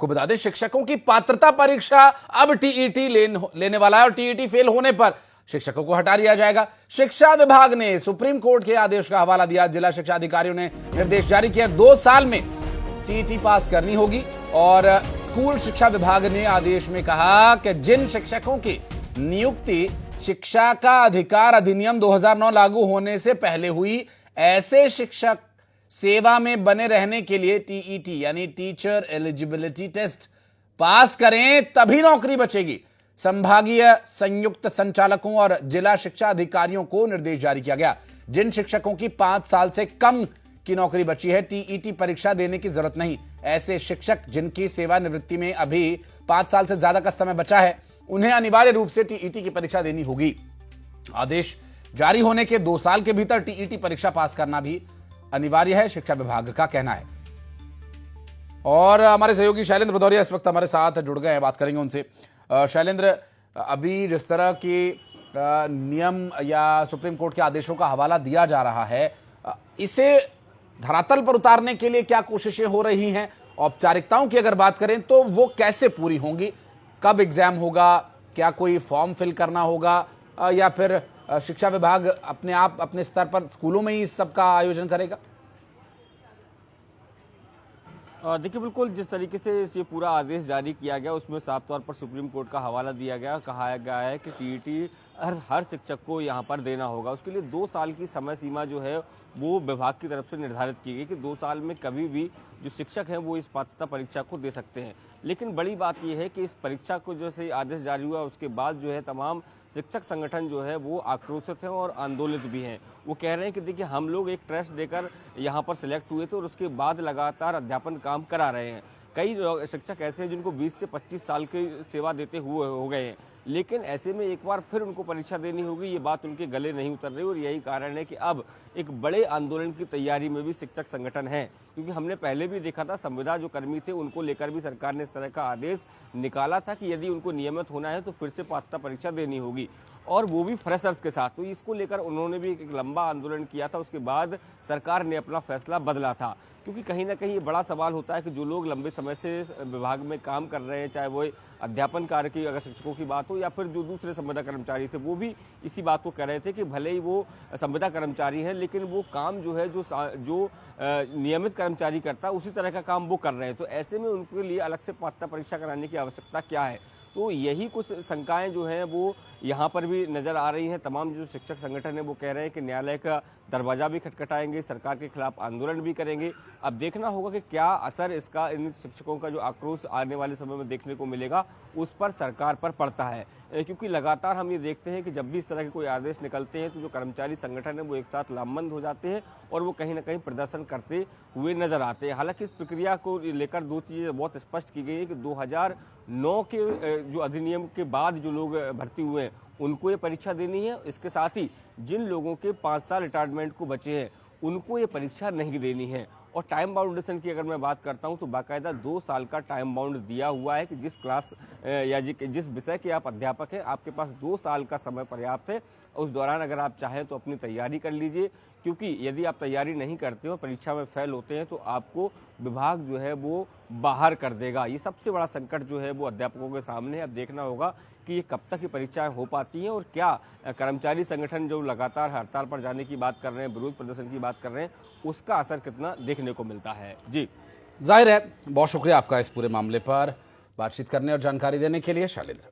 आपको बता दें, शिक्षकों की पात्रता परीक्षा अब टीईटी लेने वाला है और टीईटी फेल होने पर शिक्षकों को हटा दिया जाएगा। शिक्षा विभाग ने सुप्रीम कोर्ट के आदेश का हवाला दिया। जिला शिक्षा अधिकारियों ने निर्देश जारी किया, 2 साल में टीईटी पास करनी होगी। और स्कूल शिक्षा विभाग ने आदेश में कहा कि जिन शिक्षकों की नियुक्ति शिक्षा का अधिकार अधिनियम 2009 लागू होने से पहले हुई, ऐसे शिक्षक सेवा में बने रहने के लिए टीईटी यानी टीचर एलिजिबिलिटी टेस्ट पास करें, तभी नौकरी बचेगी। संभागीय संयुक्त संचालकों और जिला शिक्षा अधिकारियों को निर्देश जारी किया गया। जिन शिक्षकों की 5 साल से कम की नौकरी बची है, टीईटी परीक्षा देने की जरूरत नहीं। ऐसे शिक्षक जिनकी सेवानिवृत्ति में अभी 5 साल से ज्यादा का समय बचा है, उन्हें अनिवार्य रूप से टीईटी की परीक्षा देनी होगी। आदेश जारी होने के 2 साल के भीतर टीईटी परीक्षा पास करना भी अनिवार्य है, शिक्षा विभाग का कहना है। और हमारे सहयोगी शैलेंद्र भदौरिया इस वक्त हमारे साथ जुड़ गए हैं, बात करेंगे उनसे। शैलेंद्र, अभी जिस तरह के नियम या सुप्रीम कोर्ट के आदेशों का हवाला दिया जा रहा है, इसे धरातल पर उतारने के लिए क्या कोशिशें हो रही हैं? औपचारिकताओं की अगर बात करें तो वो कैसे पूरी होंगी? कब एग्जाम होगा? क्या कोई फॉर्म फिल करना होगा या फिर शिक्षा विभाग अपने आप अपने स्तर पर स्कूलों में ही इस सब का आयोजन करेगा? देखिए, बिल्कुल जिस तरीके से ये पूरा आदेश जारी किया गया उसमें साफ तौर पर सुप्रीम कोर्ट का हवाला दिया गया, कहा गया है कि टीईटी हर शिक्षक को यहाँ पर देना होगा। उसके लिए 2 साल की समय सीमा जो है वो विभाग की तरफ से निर्धारित की गई कि 2 साल में कभी भी जो शिक्षक हैं वो इस पात्रता परीक्षा को दे सकते हैं। लेकिन बड़ी बात यह है कि इस परीक्षा को जैसे आदेश जारी हुआ उसके बाद जो है तमाम शिक्षक संगठन जो है वो आक्रोशित हैं और आंदोलित भी हैं। वो कह रहे हैं कि देखिए, हम लोग एक ट्रस्ट देकर यहाँ पर सिलेक्ट हुए थे और उसके बाद लगातार अध्यापन काम करा रहे हैं। कई शिक्षक ऐसे हैं जिनको 20 से 25 साल की सेवा देते हुए हो गए हैं, लेकिन ऐसे में एक बार फिर उनको परीक्षा देनी होगी, ये बात उनके गले नहीं उतर रही। और यही कारण है कि अब एक बड़े आंदोलन की तैयारी में भी शिक्षक संगठन है, क्योंकि हमने पहले भी देखा था संविदा जो कर्मी थे उनको लेकर भी सरकार ने इस तरह का आदेश निकाला था कि यदि उनको नियमित होना है तो फिर से पात्रता परीक्षा देनी होगी, और वो भी फ्रेशर्स के साथ। तो इसको लेकर उन्होंने भी एक लंबा आंदोलन किया था। उसके बाद सरकार ने अपना फैसला बदला था, क्योंकि कहीं ना कहीं ये बड़ा सवाल होता है कि जो लोग लंबे समय से विभाग में काम कर रहे हैं, चाहे वो अध्यापन कार्य की अगर शिक्षकों की बात हो या फिर जो दूसरे संविदा कर्मचारी थे, वो भी इसी बात को कह रहे थे कि भले ही वो संविदा कर्मचारी हैं लेकिन वो काम जो है जो नियमित कर्मचारी करता है उसी तरह का काम वो कर रहे हैं। तो ऐसे में उनके लिए अलग से पात्रता परीक्षा कराने की आवश्यकता क्या है? तो यही कुछ शंकाएं जो हैं वो यहाँ पर भी नजर आ रही हैं। तमाम जो शिक्षक संगठन है वो कह रहे हैं कि न्यायालय का दरवाजा भी खटखटाएंगे, सरकार के खिलाफ आंदोलन भी करेंगे। अब देखना होगा कि क्या असर इसका इन शिक्षकों का जो आक्रोश आने वाले समय में देखने को मिलेगा उस पर सरकार पर पड़ता है, क्योंकि लगातार हम ये देखते हैं कि जब भी इस तरह के कोई आदेश निकलते हैं तो जो कर्मचारी संगठन है वो एक साथ लामबंद हो जाते हैं और वो कहीं ना कहीं प्रदर्शन करते हुए नजर आते हैं। हालांकि इस प्रक्रिया को लेकर 2 चीजें बहुत स्पष्ट की गई है कि 2009 के जो अधिनियम के बाद जो लोग भर्ती हुए हैं उनको ये परीक्षा देनी है। इसके साथ ही जिन लोगों के 5 साल रिटायरमेंट को बचे हैं उनको ये परीक्षा नहीं देनी है। और टाइम बाउंडेशन की अगर मैं बात करता हूं तो बाकायदा 2 साल का टाइम बाउंड दिया हुआ है कि जिस क्लास या जिस विषय के आप अध्यापक हैं आपके पास 2 साल का समय पर्याप्त है। उस दौरान अगर आप चाहें तो अपनी तैयारी कर लीजिए, क्योंकि यदि आप तैयारी नहीं करते हो, परीक्षा में फेल होते हैं तो आपको विभाग जो है वो बाहर कर देगा। ये सबसे बड़ा संकट जो है वो अध्यापकों के सामने है। अब देखना होगा कि ये कब तक ये परीक्षाएं हो पाती हैं और क्या कर्मचारी संगठन जो लगातार हड़ताल पर जाने की बात कर रहे हैं, विरोध प्रदर्शन की बात कर रहे हैं, उसका असर कितना देखने को मिलता है। जी, जाहिर है, बहुत शुक्रिया आपका इस पूरे मामले पर बातचीत करने और जानकारी देने के लिए शैलेंद्र।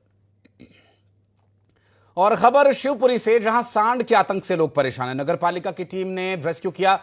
और खबर शिवपुरी से, जहां सांड के आतंक से लोग परेशान हैं। नगर पालिका की टीम ने रेस्क्यू किया